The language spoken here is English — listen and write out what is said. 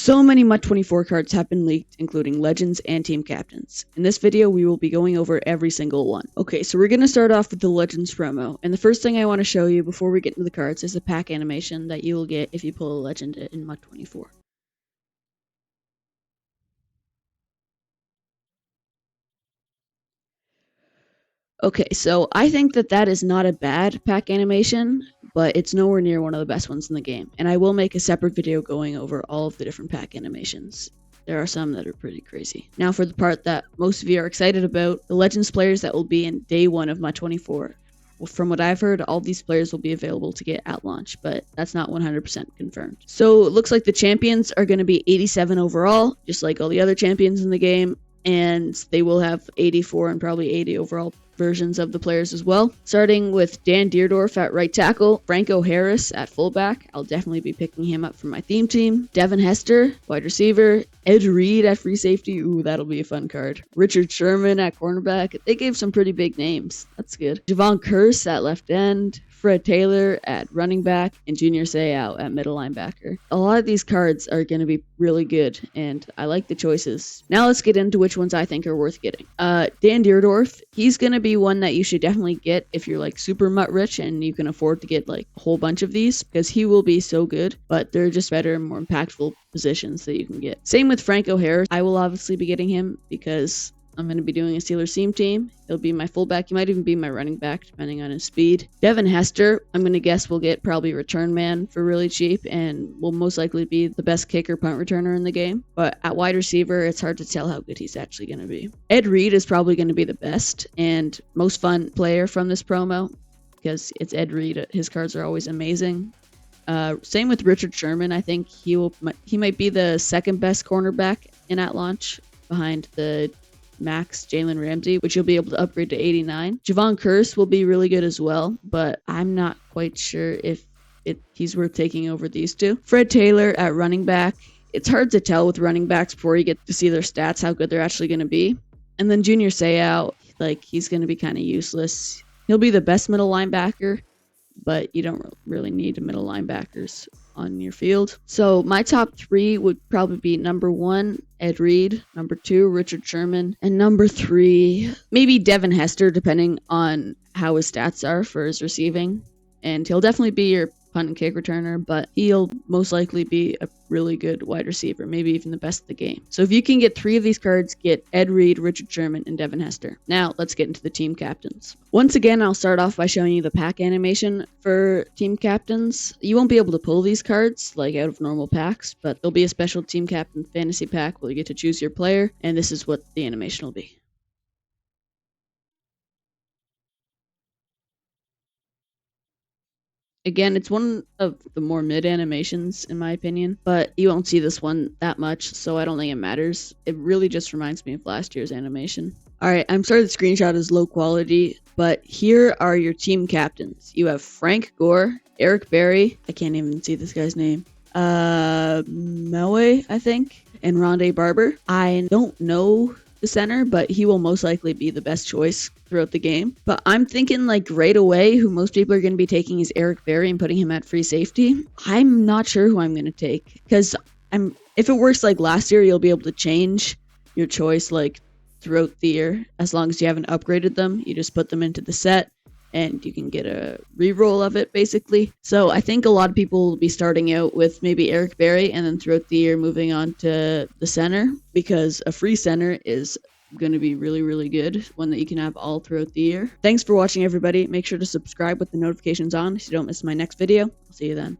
So many MUT 24 cards have been leaked, including legends and team captains. In this video, we will be going over every single one. Okay, so we're going to start off with the legends promo, and the first thing I want to show you before we get into the cards is a pack animation that you will get if you pull a legend in MUT 24. Okay, so I think that is not a bad pack animation, but it's nowhere near one of the best ones in the game. And I will make a separate video going over all of the different pack animations. There are some that are pretty crazy. Now for the part that most of you are excited about, the Legends players that will be in day 1 of MUT 24. Well, from what I've heard, all these players will be available to get at launch, but that's not 100% confirmed. So it looks like the champions are going to be 87 overall, just like all the other champions in the game, and they will have 84 and probably 80 overall versions of the players as well. Starting with Dan Deerdorf at right tackle, Franco Harris at fullback. I'll definitely be picking him up for my theme team. Devin Hester, wide receiver. Ed Reed at free safety. Ooh, that'll be a fun card. Richard Sherman at cornerback. They gave some pretty big names. That's good. Javon Curse at left end. Fred Taylor at running back, and Junior Seau at middle linebacker. A lot of these cards are going to be really good, and I like the choices. Now let's get into which ones I think are worth getting. Dan Deerdorf, he's going to be one that you should definitely get if you're like super MUT rich and you can afford to get like a whole bunch of these, because he will be so good, but they're just better and more impactful positions that you can get. Same with Franco Harris. I will obviously be getting him because I'm going to be doing a Steelers theme team. He'll be my fullback. He might even be my running back, depending on his speed. Devin Hester, I'm going to guess we'll get probably return man for really cheap and will most likely be the best kicker punt returner in the game. But at wide receiver, it's hard to tell how good he's actually going to be. Ed Reed is probably going to be the best and most fun player from this promo because it's Ed Reed. His cards are always amazing. Same with Richard Sherman. I think he might be the second best cornerback in at launch behind the max Jalen Ramsey, which you'll be able to upgrade to 89. Javon Curse will be really good as well, but I'm not quite sure if he's worth taking over these two. Fred Taylor at running back. It's hard to tell with running backs before you get to see their stats how good they're actually going to be. And then Junior Seau, he's going to be kind of useless. He'll be the best middle linebacker, but you don't really need middle linebackers on your field. So my top 3 would probably be number 1, Ed Reed, number 2, Richard Sherman, and number 3, maybe Devin Hester, depending on how his stats are for his receiving. And he'll definitely be your punt and kick returner, but he'll most likely be a really good wide receiver, maybe even the best of the game. So if you can get 3 of these cards, get Ed Reed, Richard Sherman, and Devin Hester. Now let's get into the team captains. Once again, I'll start off by showing you the pack animation for team captains. You won't be able to pull these cards like out of normal packs, but there'll be a special team captain fantasy pack where you get to choose your player, and this is what the animation will be. Again, it's one of the more mid animations in my opinion, but you won't see this one that much, so I don't think it matters. It really just reminds me of last year's animation. Alright, I'm sorry the screenshot is low quality, but here are your team captains. You have Frank Gore, Eric Berry, I can't even see this guy's name, Melway, I think, and Rondé Barber. I don't know the center, but he will most likely be the best choice throughout the game. But I'm thinking right away who most people are going to be taking is Eric Berry and putting him at free safety. I'm not sure who I'm going to take because if it works like last year, you'll be able to change your choice throughout the year as long as you haven't upgraded them. You just put them into the set and you can get a reroll of it basically. So I think a lot of people will be starting out with maybe Eric Berry and then throughout the year moving on to the center, because a free center is going to be really, really good, one that you can have all throughout the year. Thanks for watching, everybody. Make sure to subscribe with the notifications on so you don't miss my next video. I'll see you then.